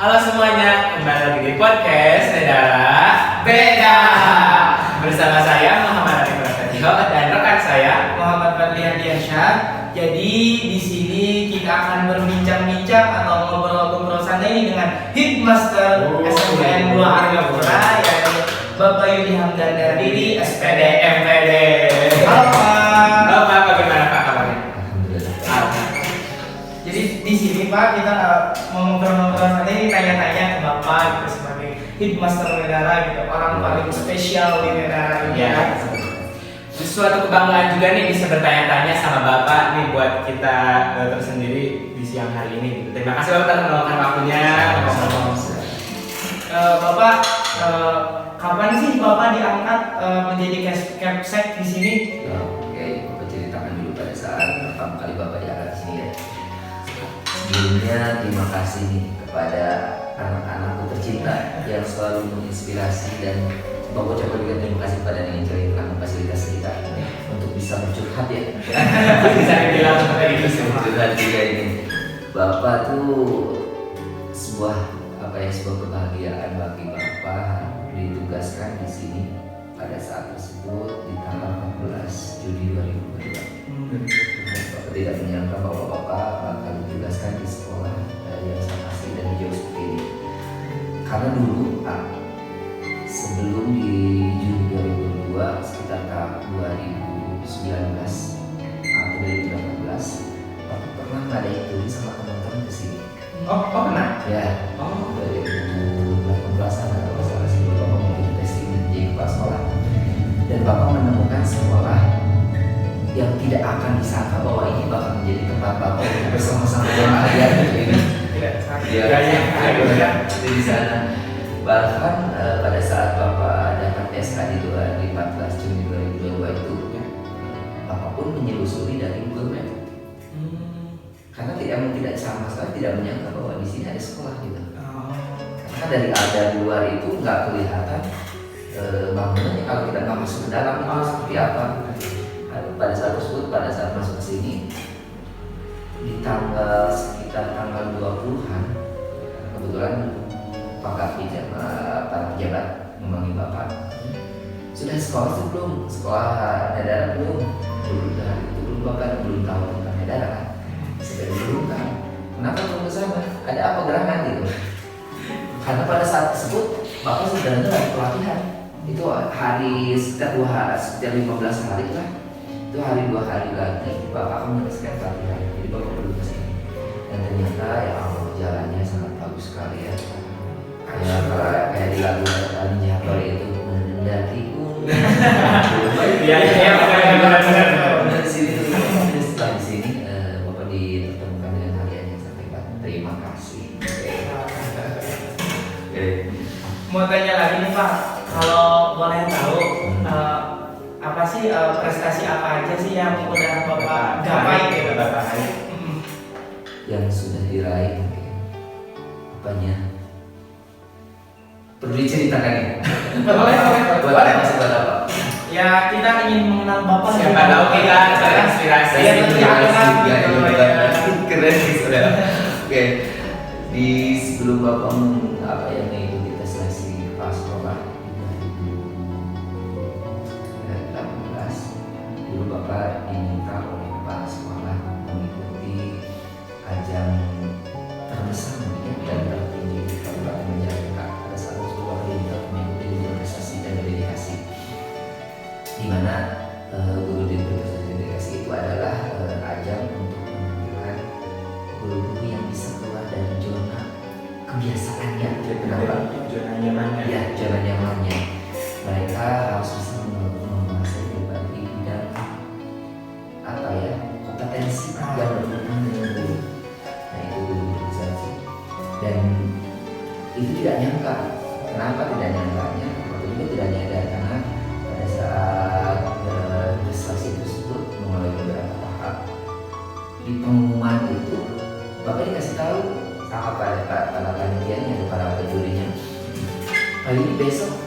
Halo semuanya, kembali lagi di podcast Nedara Beda bersama saya Muhammad Arif Prasetyo dan rekan saya Muhammad Fadlian Diansyah. Jadi di sini kita akan berbincang-bincang atau ngobrol-ngobrol santai ini dengan Hitmaster SMPN 2 Argapura, yaitu Bapak Yudi Hamdan Dardiri, SPD MPD. Halo Pak. Halo Pak, bagaimana Pak kabarnya? Jadi di sini Pak kita mau ngobrol-ngobrol santai ini, tanya-tanya ke Bapak gitu sebagai Hitmaster Nedara gitu, orang paling spesial di Nedara ini. Ya. Suatu kebanggaan juga nih bisa bertanya-tanya sama Bapak nih buat kita tersendiri di siang hari ini. Terima kasih Bapak telah meluangkan waktunya. Bapak, kapan sih Bapak diangkat menjadi Capsek di sini? Oke, Bapak ceritakan dulu pada saat pertama kali Bapak diangkat di sini ya. Sebelumnya terima kasih nih kepada anak-anakku tercinta yang selalu menginspirasi, dan Bapak ucapkan juga terima kasih kepada yang tentang fasilitas kita untuk bisa bercurhat ya. Bisa dibilang seperti itu sih. Bercurhat juga ini. Bapak tuh sebuah sebuah kebahagiaan bagi Bapak ditugaskan di sini pada saat tersebut di tanggal 14 Juli 2022. Bapak tidak menyangka bahwa Bapak akan ditugaskan di sekolah yang sangat asli dan hijau seperti ini. Karena dulu sebelum di Juni 2022, sekitar tahun 2019 atau 2018, Bapak pernah ngadain turis sama teman-teman ke sini. Oh pernah? Ya. Oh. 2018-an atau masalah sih, Bapak mengikuti tes ini di kepala sekolah, dan Bapak menemukan sekolah yang tidak akan disangka bahwa ini bakal menjadi tempat Bapak untuk bersama-sama dengan kalian ini. Ya, di sana. Bahkan pada saat Bapak dapat SK di 14 Juni 2022 itu, Bapak pun menyelusuri dari Google Maps. Karena tidak sama sekali tidak menyangka bahwa di sini ada sekolah gitu. Karena dari luar itu nggak kelihatan bangunannya kalau kita nggak masuk ke dalam itu seperti apa. Pada saat tersebut, pada saat masuk ke sini di sekitar tanggal 20-an, kebetulan Pak Kafi sama para pejabat memanggil Bapak. Sudah sekolah sebelum sekolah Nedara belum? Belum, hari itu belum. Bapak belum tahu tentang Nedara kan? Sudah dulu kan? Kenapa belum ke sana? Ada apa gerangan gitu? Karena pada saat tersebut Bapak sebenarnya lagi pelatihan. Itu hari setiap 15 hari lah. Itu hari 2 hari lagi Bapak akan menyelesaikan pelatihan. Jadi Bapak perlu ke sini. Dan ternyata ya Allah, jalannya sangat bagus sekali ya. Kayak di lagu Alin Jahbar itu mendaki gunung. Iya. Di sini setelah di sini Bapak ditemukan dengan kalian yang sampaikan. Terima kasih. Mau tanya lagi nih Pak, kalau boleh tahu apa sih prestasi apa aja sih yang udah Bapak gapai gitu? Yang sudah diraih mungkin apanya? Perlu diceritakan ya? Boleh masih buat apa? Ya kita ingin mengenal Bapak. Siapa tahu kita terinspirasi. Iya, Keren sih saudara. Oke, di sebelum Bapak mengikuti tes seleksi kepala sekolah di 2018, dulu Bapak diminta oleh kepala sekolah mengikuti ajang terbesar mungkin dan tertinggi di Kabupaten Majalengka. Pada saat itu Bapak diminta mengikuti guru prestasi dan dedikasi, di mana guru prestasi dan dedikasi itu adalah ajang untuk menentukan guru-guru yang bisa keluar dari zona kebiasaannya. Kenapa? Zona nyamannya. Ya, zona nyamannya. Mereka harus bisa menguasai berbagai bidang kompetensi yang berhubungan dengan guru. Nah, itu guru prestasi. Dan itu tidak nyangka. Kenapa tidak nyangkanya? Waktu itu tidak nyadar karena pada saat prestasi tersebut melalui beberapa tahap, di pengumuman itu Bapak dikasih tahu sama para panitianya atau para penjurinya, hari ini besok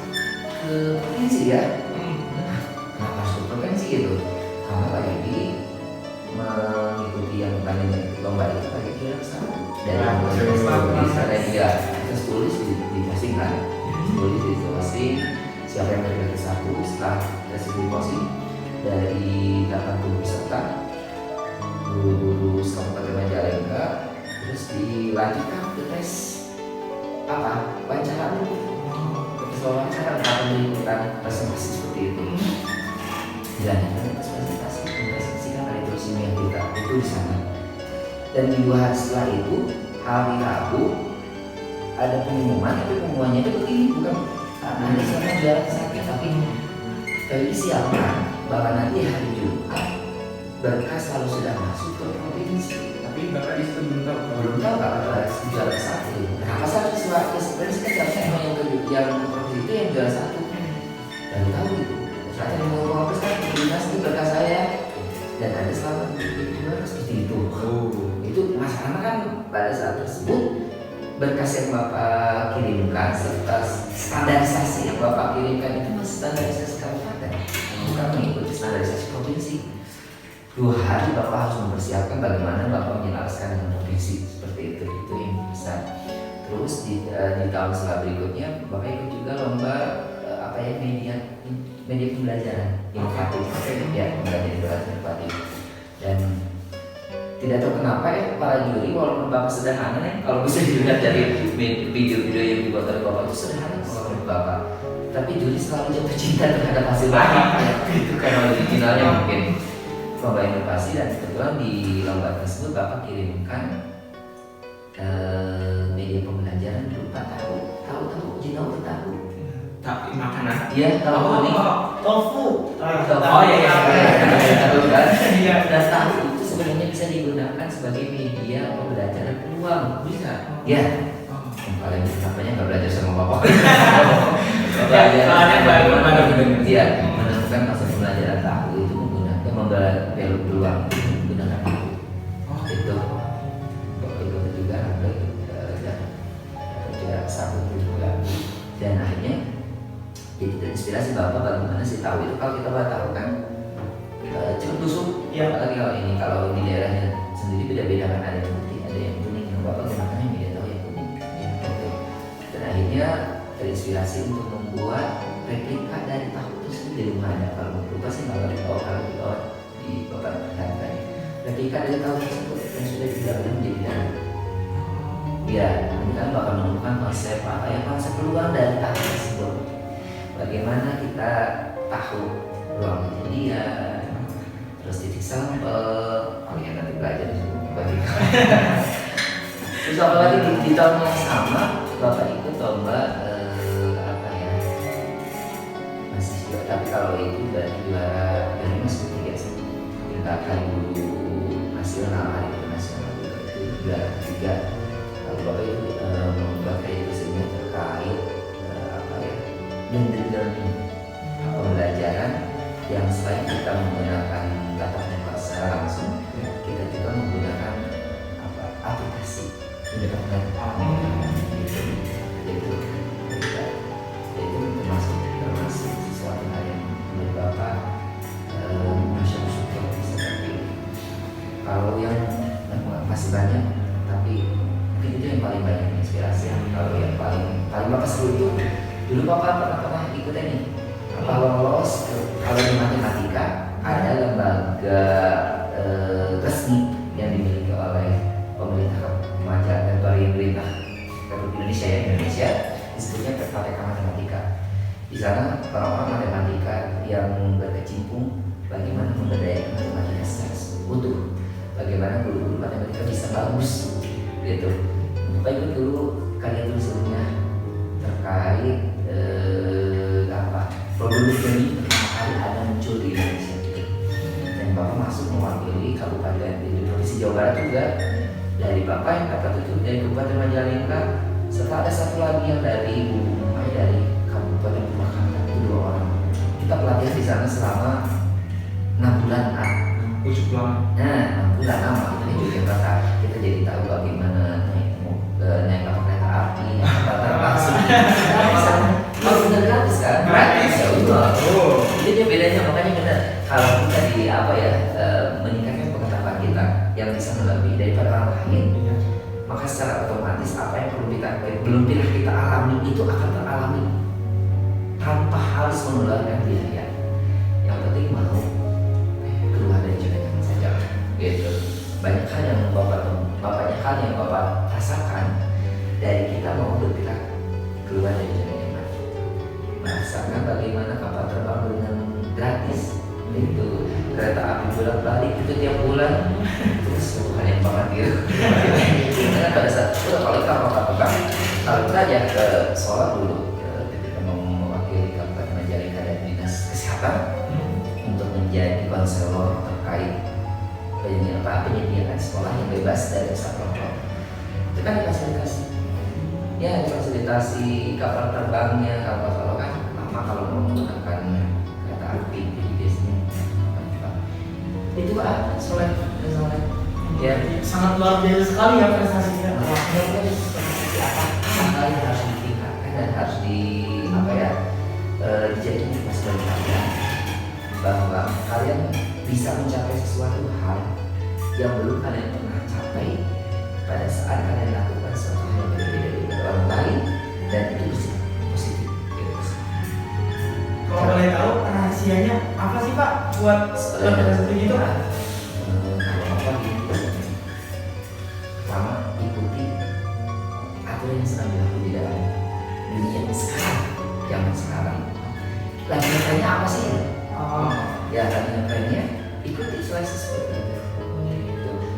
ke provinsi ya. Kenapa harus ke provinsi gitu? Karena Pak Yudi mengikuti yang tadi lomba itu pakai kira dari komunitas. Karena dia tulis di posting kan, tulis di posting siapa yang dari satu setelah tes di posting dari 80 peserta guru-guru Kabupaten Majalengka, terus dilanjutkan ke tes apa wawancara dulu, tes wawancara untuk melakukan presentasi seperti itu. Dilanjutkan tes presentasi, mempresentasikan hari tulisnya kita itu di sana. Dan di 2 hari setelah itu hari Rabu ada pengumuman, tapi pengumumannya itu begini, bukan ada sama juara sakit, tapi disiapkan bahwa nanti hari Jumat berkas kalau sudah masuk ke provinsi. Tapi Bapak di situ belum tahu Kalau juara satu. Kenapa saya harus juara? Sebenarnya kita harusnya emang yang provinsi itu yang juara satu. Baru tahu itu. Saat yang mau ngomong kan dinas itu berkas saya dan ada selamat juara seperti itu. Itu masalahnya kan pada saat tersebut berkas yang Bapak kirimkan serta standarisasi yang Bapak kirimkan itu masih standarisasi kabupaten, bukan mengikuti standarisasi provinsi. 2 hari Bapak harus mempersiapkan bagaimana Bapak menyelaraskan dengan provinsi seperti itu yang besar. Terus di tahun setelah berikutnya Bapak ikut juga lomba media pembelajaran inovatif, ya pembelajaran inovatif. Dan tidak tahu kenapa para juri walaupun Bapak sederhana kalau bisa dilihat dari video-video yang dibuat oleh Bapak itu sederhana menurut Bapak, tapi juri selalu jatuh cinta terhadap hasil Bapak itu karena originalnya mungkin lomba inovasi. Dan kebetulan di lomba tersebut Bapak kirimkan media pembelajaran berupa tahu jinau tahu. Tapi makanan. Iya, tahu kuning. Tofu. Oh iya. Tahu kan? Iya. Dan tahu itu sebenarnya bisa digunakan sebagai media pembelajaran peluang. Bisa. Ya. Yang paling tampaknya nggak belajar sama bapak. Soalnya baru Iya, menemukan masa pembelajaran tahu itu menggunakan membela peluang menggunakan tahu. Itu bapak itu juga ada juga satu juga. Dan akhirnya jadi terinspirasi Bapak bagaimana sih tahu itu. Kalau kita tahu kan cepat busuk. Ya. Apalagi kalau di daerahnya sendiri beda-beda kan, ada yang putih, ada yang kuning. Yang Bapak gunakannya media tahu yang kuning. Gitu. Dan akhirnya terinspirasi untuk membuat replika dari tahu itu sendiri di rumah ada. Kalau lupa sih kalau di Bapak lihat replika dari tahu tersebut yang sudah didalam menjadi dalam. Ya, kemudian Bapak menemukan konsep konsep peluang dari tahu tersebut. Bagaimana kita tahu ruang kejadian, terus titik sampel, kalian nanti belajar di sini. Terus apalagi di tahun yang sama Bapak ikut lomba masih juga, tapi kalau itu dari juara dari Mas ketiga sih, tingkat guru nasional, hari internasional itu juara 3. Lalu Bapak itu membuat presentasinya terkait blended learning, pembelajaran yang selain kita menggunakan tatap muka secara langsung, kita juga menggunakan aplikasi internet. Itu termasuk sesuatu hal yang menurut Bapak masih bersyukur bisa terpilih. Kalau yang masih banyak, tapi mungkin itu yang paling banyak inspirasi. Kalau yang paling Bapak seru itu dulu Bapak pernah ikut ini lolos kalau di matematika ada lembaga resmi yang dimiliki oleh pemerintah pemerintah Republik Indonesia disebutnya PPK Matematika. Di sana orang-orang matematika yang berkecimpung bagaimana memberdayakan matematika secara utuh, bagaimana guru-guru matematika bisa bagus gitu. Bapak ikut dulu karya tulisannya terkait problem ini pertama kali ada muncul di Indonesia dan Bapak masuk mewakili kabupaten di provinsi Jawa Barat juga. Dari Bapak yang dapat itu dari Kabupaten Majalengka, serta ada satu lagi yang dari dari Kabupaten Purwakarta, itu 2 orang. Kita pelatihan di sana selama 6 bulan. Cukup lama. Nah, 6 bulan lama itu di Yogyakarta. Kita jadi tahu bagaimana naik kereta api, naik kereta langsung. Kalau benar gratis kan? Gratis ya udah. Jadi bedanya makanya benar. Kalau kita di meningkatkan pengetahuan kita yang bisa melebihi daripada orang lain, maka secara otomatis apa yang belum kuliner kita alami itu akan teralami tanpa harus mengeluarkan biaya. Yang penting mau keluar dari zona nyaman saja. Gitu. Banyak hal yang banyak hal yang Bapak rasakan dari kita mau bergerak keluar dari zona nyaman. Merasakan bagaimana kapal terbang dengan gratis, itu kereta api bolak-balik itu tiap bulan, terus hal yang banget gitu. Karena pada saat itu kalau kita pegang, kalau kita aja ke sekolah dulu, ketika mau mewakili Kabupaten Majalengka dan Dinas Kesehatan untuk menjadi konselor terkait penyediaan sekolah yang bebas dari usaha rokok, itu kan difasilitasi. Ya, difasilitasi kapal terbangnya, kalau kan lama kalau mau menggunakan kereta api, jadi biasanya itu soleh. Ya, sangat luar biasa sekali ya prestasinya. Hal yang harus ditingkatkan dan harus dijadikan sebagai pelajaran bahwa kalian bisa mencapai sesuatu hal yang belum kalian pernah capai pada saat kalian lakukan sesuatu yang berbeda dari orang lain, dan itu bersifat positif. Kalau boleh tahu rahasianya apa sih Pak buat seperti itu? Kalau apa gitu, pertama ikuti aturan yang sedang dilakukan di dalam dunia sekarang, zaman sekarang. Lagi ngetrennya apa sih? Ya lagi ngetrennya ikuti seleksi seperti itu.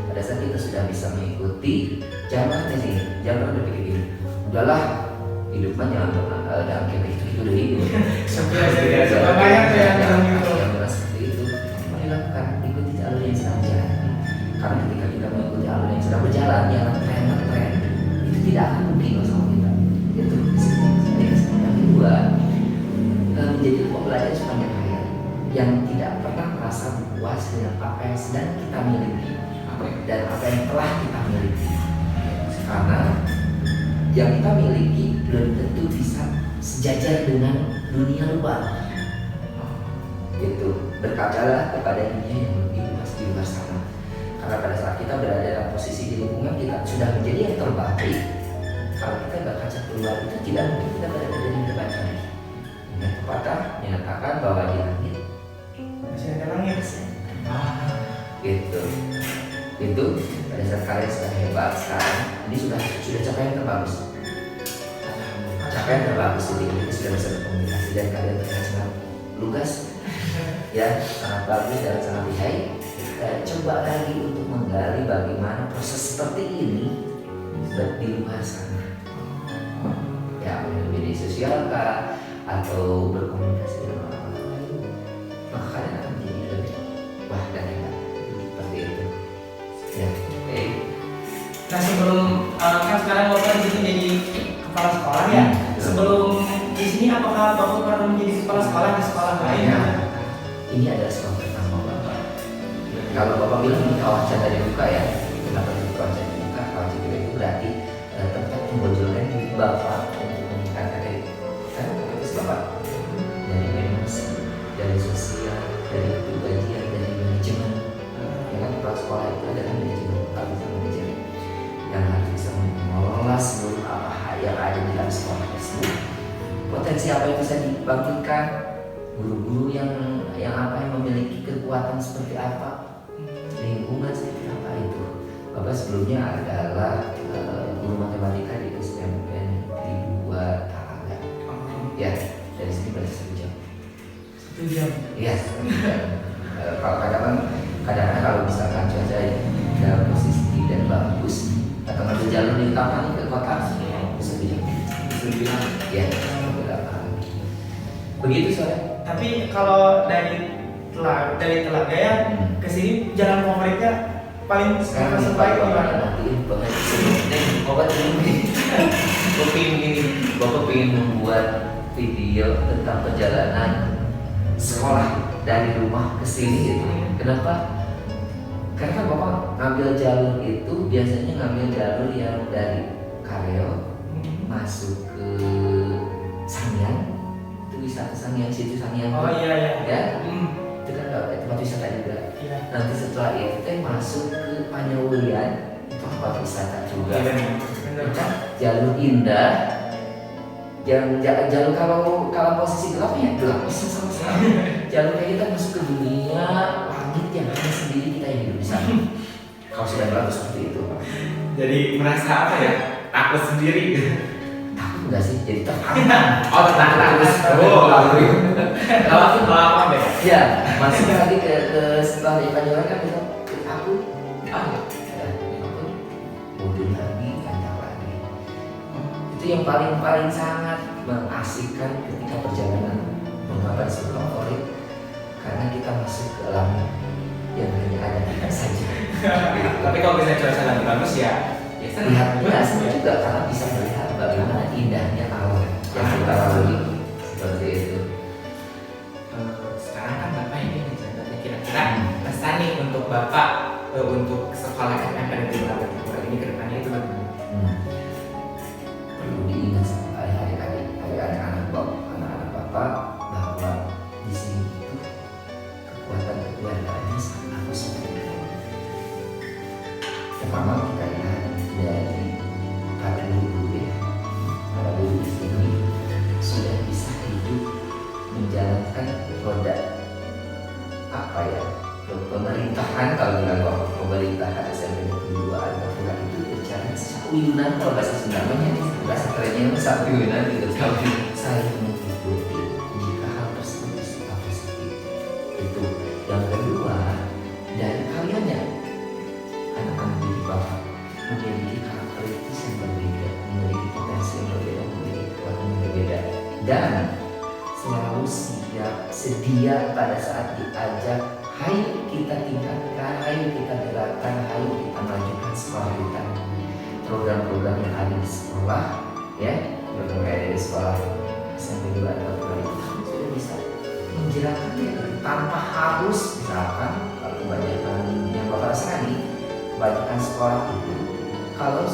Pada saat kita sudah bisa mengikuti, jangan di sini, jangan berpikir gini, udahlah hidup mah jangan kayak gitu dulu hidup. Jangan seperti itu. Mari lakukan, ikuti alur yang sedang berjalan. Karena ketika kita mengikuti alur yang sedang berjalan, jangan tren itu tidak akan mungkin sama kita. Itu yang kedua, menjadi pembelajar sepanjang hayat yang tidak pernah merasa puas dengan apa yang sedang kita miliki dan apa yang telah kita miliki, karena yang kita miliki belum tentu bisa sejajar dengan dunia luar. Gitu, berkacalah kepada dunia yang lebih luas di luar sana, karena pada saat kita berada dalam posisi di lingkungan kita sudah menjadi yang terbaik. Kalau kita berkaca keluar itu tidak mungkin kita berada di yang terbaik. Ingat pepatah menyatakan bahwa di langit Masih ada langit. Gitu. Itu pada saat kalian sudah hebat sekarang, ini sudah capaian terbagus. Capaian terbagus jadi kita sudah bisa berkomunikasi dan kalian terlihat sangat lugas, ya sangat bagus dan sangat lihai. Coba lagi untuk menggali bagaimana proses seperti ini di luar sana. Ya, media sosial kah, atau berkomunikasi dengan orang lain, maka kalian akan menjadi lebih wah dan hebat seperti itu. Ya, oke. Nah sebelum kan sekarang Bapak di sini jadi kepala sekolah ya. Sebelum di sini apakah Bapak pernah menjadi kepala sekolah di sekolah lain? Ini adalah sekolah pertama Bapak. Kalau Bapak bilang ini kawah canda dibuka ya, kenapa itu kawah canda dibuka? Kawah canda itu berarti tempat pembojolkan diri Bapak untuk meningkatkan kapasitas Bapak dari emosi, dari sosial, dari kepribadian, dari manajemen. Ya kan kepala sekolah itu adalah manajemen, kalau bisa manajemen yang harus bisa mengelola seluruh apa yang ada di dalam sekolah tersebut. Potensi apa yang bisa dibangkitkan, guru-guru yang memiliki kekuatan seperti apa, lingkungan seperti apa itu. Bapak sebelumnya adalah guru matematika di SMPN di 2 Talaga. Ya, dari sini pada 1 jam. 1 jam. Iya. Kalau kadang-kadang kalau misalkan cuaca dalam posisi tidak bagus atau ngambil jalur di utama ke kota, bisa 1 jam. Ya, begitu soalnya. Tapi kalau dari Telaga ya ke sini jalan favoritnya paling Sekarang sesuai gimana? nanti banget Bapak pengen membuat video tentang perjalanan sekolah dari rumah ke sini gitu. Kenapa? Karena Bapak ngambil jalur itu biasanya ngambil jalur yang dari Kareo masuk ke Sangiang, itu wisata Sangiang, situ Sangiang. Oh iya. Ya, itu kan tempat wisata juga. Iya. Nanti setelah itu teh masuk ke Panyawulian, itu tempat wisata juga. Benar. Kan jalur indah Jangan kalau posisi gelap ya gelap bisa sama-sama. Jangan kayak kita masuk ke dunia langit yang hanya sendiri kita yang hidup di sana. Kalau sudah gelap seperti itu, Jadi merasa apa ya? Takut sendiri. takut nggak sih? Jadi takut. Oh, takut. Oh, kalau aku beda. Ya, masuk lagi ke setelah Evangelia kan kita aku mundur lagi, panjang lagi. Itu yang paling sangat mengasihkan ketika perjalanan mengapa disebut favorit, karena kita masuk ke alam yang hanya ada kita saja. Tapi kalau misalnya cuaca lagi bagus ya senang. Lihatnya senang juga karena bisa melihat bagaimana indahnya alam yang kita lalui seperti itu. Sekarang kan Bapak ini menjabatnya kira-kira pesan nih untuk Bapak untuk sekolah FMK di Bogor ini ke depannya itu bagaimana? Perlu diingat adik-adik anak-anak Bapak bahwa di sini itu kekuatan keluarganya sangat bagus sekali. Pertama kita lihat dari para guru ya, para guru di sini sudah bisa hidup menjalankan roda apa ya, pemerintahan. Kalau bilang bahwa pemerintahan SMP Negeri 2 Argapura itu berjalan secara uyunan, kalau bahasa Sundanya bahasa kerennya secara uyunan gitu. Tapi saya mengikuti jika hal tersebut bisa positif. Itu yang kedua, dari kaliannya anak-anak didik Bapak memiliki karakteristik yang berbeda, memiliki potensi yang berbeda, memiliki kekuatan yang berbeda, dan selalu sedia pada saat diajak, hayo kita tingkatkan, hayo kita gerakkan, hayo kita majukan sekolah kita. Program-program yang ada di sekolah, ya, program yang ada di sekolah SMP 2 Argapura itu sudah bisa menjelaskannya tanpa harus, misalkan kalau kebanyakan yang Bapak rasani, kebanyakan sekolah itu kalau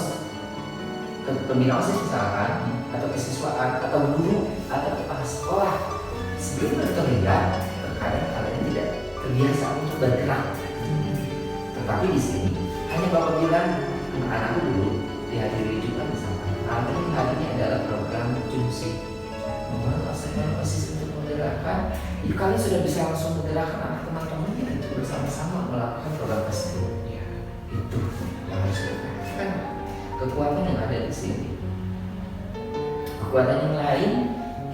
pembina OSIS misalkan, atau kesiswaan, atau guru, atau kepala sekolah sebelum terlihat, terkadang kalian tidak terbiasa untuk bergerak. Tetapi di sini hanya Bapak bilang anak-anakku dulu dihadiri juga misalkan, hari ini adalah program Jungsi, membantu OSIS untuk menggerakkan. Jadi kalian sudah bisa langsung menggerakkan anak teman-temannya untuk bersama-sama melakukan program tersebut. Itu yang harus dilakukan. Kekuatan yang ada di sini. Kekuatan yang lain,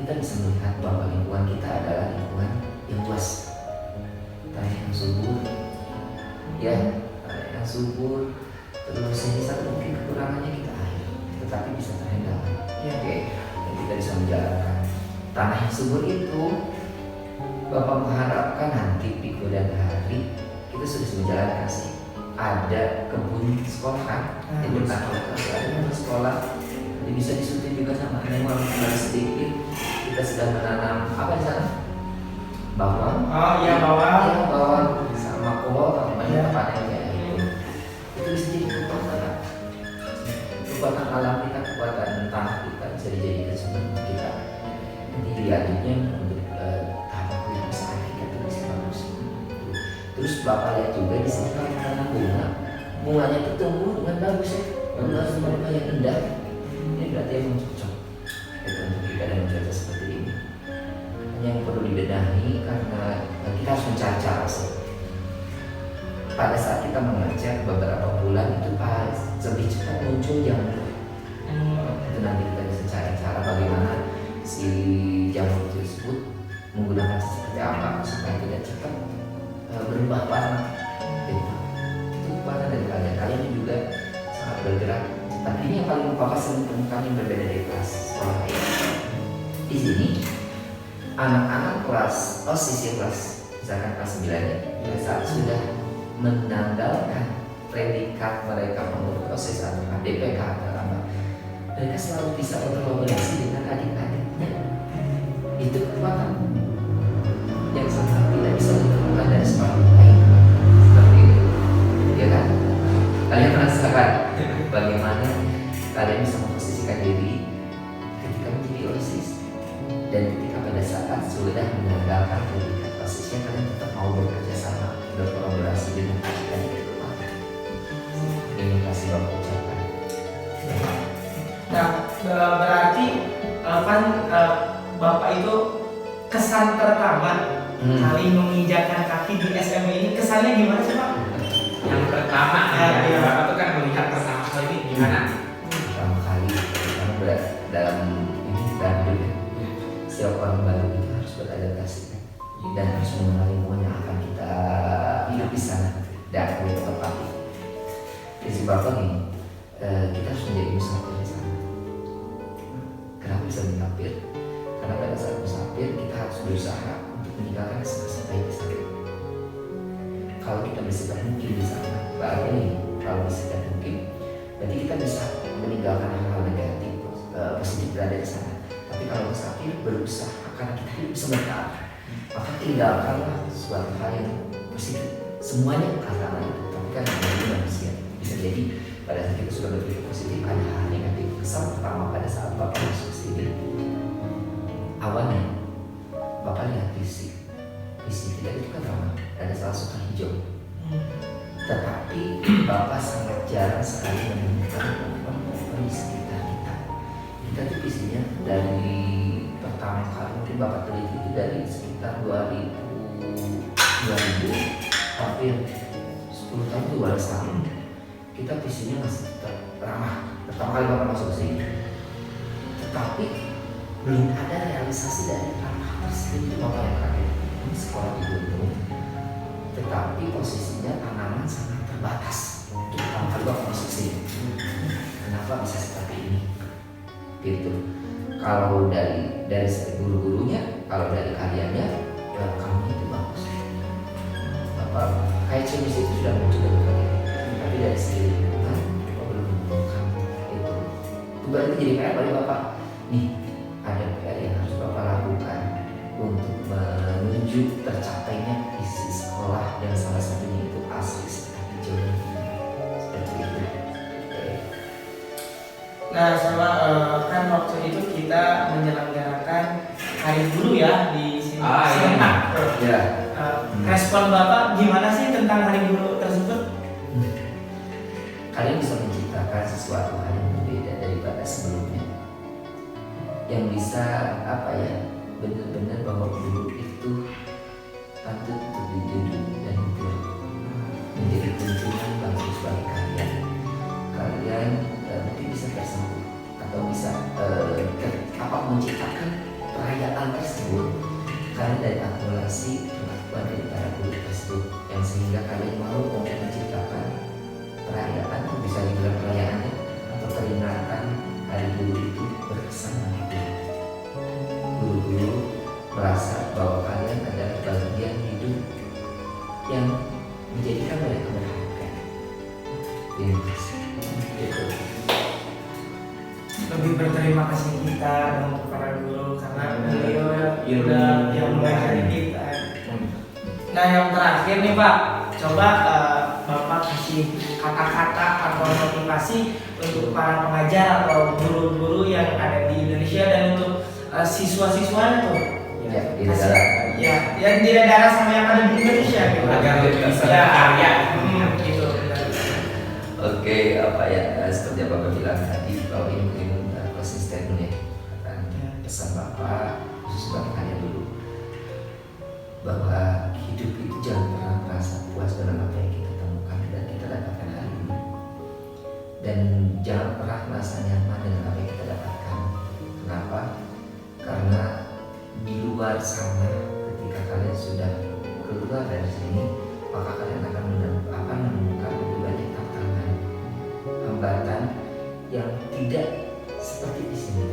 kita bisa melihat bahwa lingkungan kita adalah lingkungan yang luas, tanah yang subur, ya, tanah yang subur. Terus yang satu mungkin kekurangannya kita air, tetapi bisa terhandle. Ya, oke, dan kita bisa menjalankan tanah yang subur itu. Bapak mengharapkan nanti di kemudian hari kita sudah menjalankan sih. Ada kebun sekolah kan, di depan kelas ada kebun sekolah. Jadi bisa disuntik juga sama memang sedikit. Kita sedang menanam apa di sana? Bawang. Oh iya bawang. Iya bawang sama kol atau banyak panennya itu. Itu bisa jadi kekuatan alam kita, kekuatan tanah kita bisa dijadikan sumber kita. Nanti diaduknya untuk tanah yang besar kita bisa bagus. Terus Bapak lihat juga di sini kalau tanam bunganya itu tumbuh dengan bagus ya, bunga yang indah. Ini berarti yang cocok itu untuk kita dalam cuaca seperti ini. Hanya yang perlu dibenahi karena kita harus mencari cara sih. Pada saat kita mengajak beberapa bulan itu lebih cepat muncul jamur. Itu nanti kita bisa cari cara bagaimana si jamur tersebut menggunakan seperti apa supaya tidak cepat berubah warna. Itu warna dari kalian juga sangat bergerak. Tapi ini yang paling Bapak sering temukan yang berbeda dari kelas sekolah lain. Di sini anak-anak kelas OSIS ya, kelas misalkan kelas 9 ya, pada saat sudah menanggalkan predikat mereka menurut OSIS atau DPK atau apa, mereka selalu bisa berkolaborasi dengan adik-adiknya. Itu kekuatan yang sangat tidak bisa ditemukan dari sekolah lain. Seperti itu, ya kan? Kalian merasakan bagaimana kalian bisa memposisikan diri ketika menjadi OSIS, dan ketika pada saat sudah menanggalkan predikat OSISnya kalian tetap mau bekerja sama, berkolaborasi dengan adik-adik di rumah. Terima kasih Bapak ucapkan. Nah berarti kan Bapak itu kesan pertama kali menginjakkan kaki di SMA ini, kesannya gimana sih Pak? Yang pertama ya, Bapak tuh kan melihat pertama kali ini gimana? Pertama kali karena dalam hidup ya, setiap orang baru itu harus beradaptasi kan? Dan harus mengenali lingkungan yang akan kita hidup di sana dan kita tepati. Prinsip Bapak nih, kita harus menjadi musafir di sana. Kenapa bisa musafir? Karena pada saat musafir kita harus berusaha untuk meninggalkan kesan baik di sana. Kalau kita bersifat mungkin di sana, berarti nih kalau bersifat mungkin, berarti kita bisa meninggalkan hal-hal negatif, positif berada di sana. Tapi kalau musafir berusaha karena kita hidup bisa bertahan, maka tinggalkanlah suatu hal yang positif. Semuanya katakan itu, tapi kan menjadi manusia. Bisa jadi pada saat kita sudah berpikir positif ada hal negatif. Kesan pertama pada saat Bapak masuk sini, awalnya Bapak lihat visi kita itu kan ramah, ada salah satu hijau. Tetapi Bapak sangat jarang sekali menemukan pohon-pohon di sekitar kita. Kita tuh visinya dari pertama kali mungkin Bapak teliti itu dari sekitar 2000 hampir 10 tahun 12 tahun. Kita visinya masih tetap ramah. Pertama kali Bapak masuk sini, tetapi belum ada realisasi dari ramah tersebut. Itu Bapak yang kaget. Ini sekolah di gunung, tetapi posisinya tanaman sangat terbatas. Untuk pertama kali Bapak masuk sini, kenapa bisa seperti ini? Gitu. Kalau dari guru-gurunya, kalau dari kaliannya, ya kamu itu bagus. Bapak kayak jenis itu sudah muncul dari kalian, tapi dari segi lingkungan Bapak belum menemukan itu. Itu berarti jadi PR bagi Bapak. Nih ada PR yang harus Bapak lakukan untuk menuju tercapainya isi sekolah, dan salah satunya itu asli sekitar hijau. Seperti itu. Nah, sama kan waktu itu kita menyelenggarakan Hari Guru ya di sini. Iya. Ya. Respon Bapak gimana sih tentang Hari Guru tersebut? Kalian bisa menciptakan sesuatu hal yang berbeda daripada sebelumnya, yang bisa benar-benar bahwa guru itu patut untuk dijunjung dan itu menjadi tuntunan bagus bagi kalian. Kalian mungkin bisa tersentuh atau bisa menciptakan perayaan tersebut karena dari akumulasi perlakuan dari para guru tersebut, yang sehingga kalian mau untuk menciptakan perayaan, bisa dibilang perayaannya atau peringatan Hari Guru itu berkesan bagi guru-guru merasa bahwa kalian adalah bagian hidup yang menjadikan mereka berharga. Terima kasih. Lebih berterima kasih kita untuk para guru karena beliau Ilmu yang mengajari kita. Nah, yang terakhir nih Pak, coba Bapak kasih kata-kata atau motivasi untuk para pengajar atau guru-guru yang ada di Indonesia dan untuk siswa-siswanya tuh. Ya, di Kasih, dalam ya, yang di daerah sama yang ada di Indonesia gitu. Agar lebih bisa Ya, berkarya. gitu. Oke, seperti yang Bapak bilang tadi, bahwa ini mungkin closing statement ya, kan pesan Bapak khusus bagi kalian dulu, bahwa hidup itu jangan pernah merasa puas dengan apa yang kita temukan dan kita dapatkan hari ini, dan jangan pernah merasa nyaman dengan apa yang kita dapatkan. Kenapa? Karena di luar sana, ketika kalian sudah keluar dari sini, maka kalian akan menemukan lebih banyak tantangan, hambatan yang tidak seperti di sini.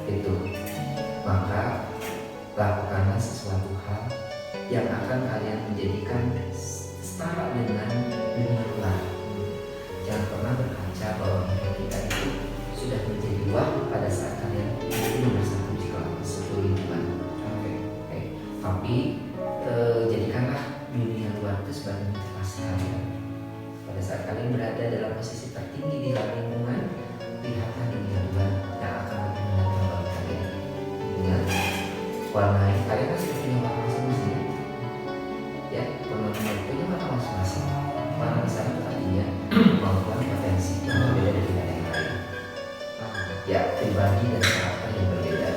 Itu, maka lakukanlah sesuatu hal yang akan kalian menjadikan setara dengan dunia luar. Jangan pernah berkaca bahwa hidup kita itu sudah menjadi wah pada saat kalian belum bersatu di suatu lingkungan. Tapi jadikanlah dunia luar itu sebagai motivasi kalian. Pada saat kalian berada dalam posisi tertinggi di dalam lingkungan, lihatlah dunia luar yang akan lebih menantang bagi kalian. Ingat, warnai kalian kan sudah punya warna masing-masing. Ya, teman-teman punya warna masing-masing. Warna di sana itu artinya kemampuan potensi yang berbeda dari yang lain. Ya, pribadi dan karakter yang berbeda.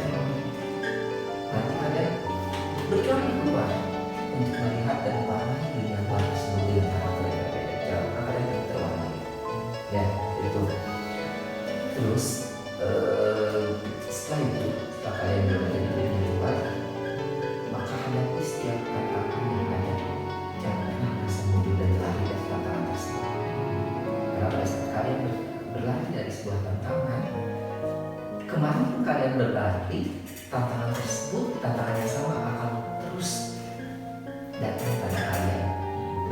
kalian berlatih, tantangan tersebut, tantangan yang sama akan terus datang pada kalian.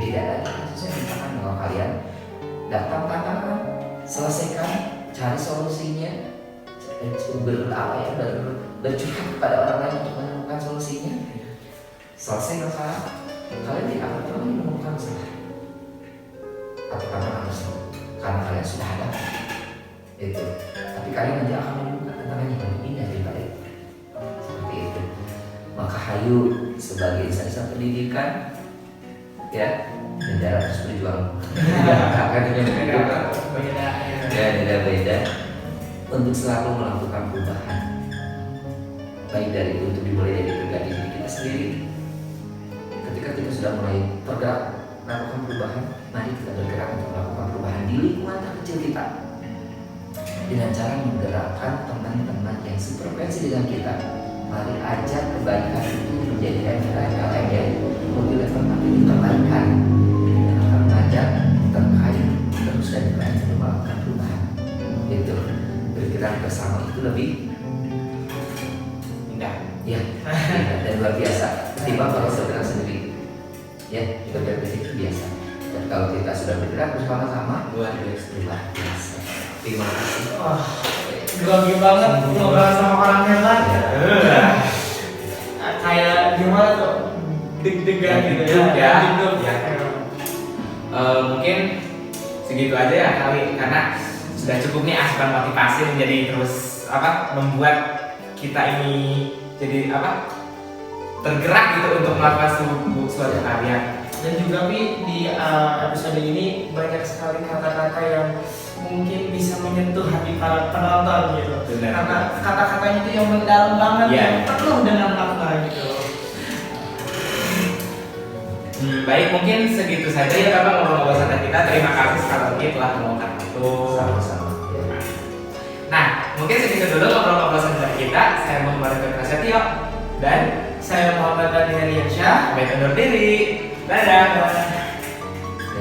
Beda lagi kasusnya misalkan kalau kalian datang tantangan, selesaikan, cari solusinya, bercurhat kepada orang lain untuk menemukan solusinya, selesai masalah, kalian tidak akan pernah menemukan masalah atau tantangan tersebut karena kalian sudah ada itu. Tapi kalian nanti akan menemukan tantangan yang lebih indah daripada itu. Seperti itu. Maka hayu sebagai insan pendidikan, ya, negara harus berjuang. Akan beda-beda untuk selalu melakukan perubahan. Baik dari itu untuk dimulai dari pribadi diri kita sendiri. Ketika kita sudah mulai bergerak melakukan perubahan, mari kita bergerak untuk melakukan perubahan di lingkungan terkecil kita dengan cara menggerakkan teman-teman yang sefrekuensi dengan kita. Mari ajak kebaikan itu menjadi MLM ya, lebih level ini kebaikan yang akan mengajak terkait terus dan terkait untuk melakukan perubahan. Itu bergerak bersama itu lebih Indah. ya dan luar biasa ketimbang kalau bergerak sendiri. Ya, bergerak itu biasa. Dan kalau kita sudah bergerak bersama-sama, Luar biasa. Terima kasih. Wah, grogi banget ngobrol sama orang hebat ya. Kayak gimana tuh? Deg-degan gitu ya. Ya. Mungkin segitu aja ya kali, karena sudah cukup nih asupan motivasi menjadi terus membuat kita ini jadi tergerak gitu untuk melakukan suatu karya. Dan juga di episode ini banyak sekali kata-kata yang mungkin bisa menyentuh hati para penonton gitu. Benar. Karena kata-katanya itu yang mendalam banget, Iya. yang penuh dengan makna gitu. Baik, mungkin segitu saja ya Bapak ngobrol-ngobrol santai kita. Terima kasih sekali lagi telah meluangkan waktu. Sama-sama. Nah, mungkin segitu dulu ngobrol-ngobrol santai kita. Saya Muhammad Ridwan Prasetyo dan Saya Muhammad Ghani Heriansyah. pamit undur diri. Dadah.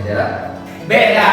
Dadah. Beda.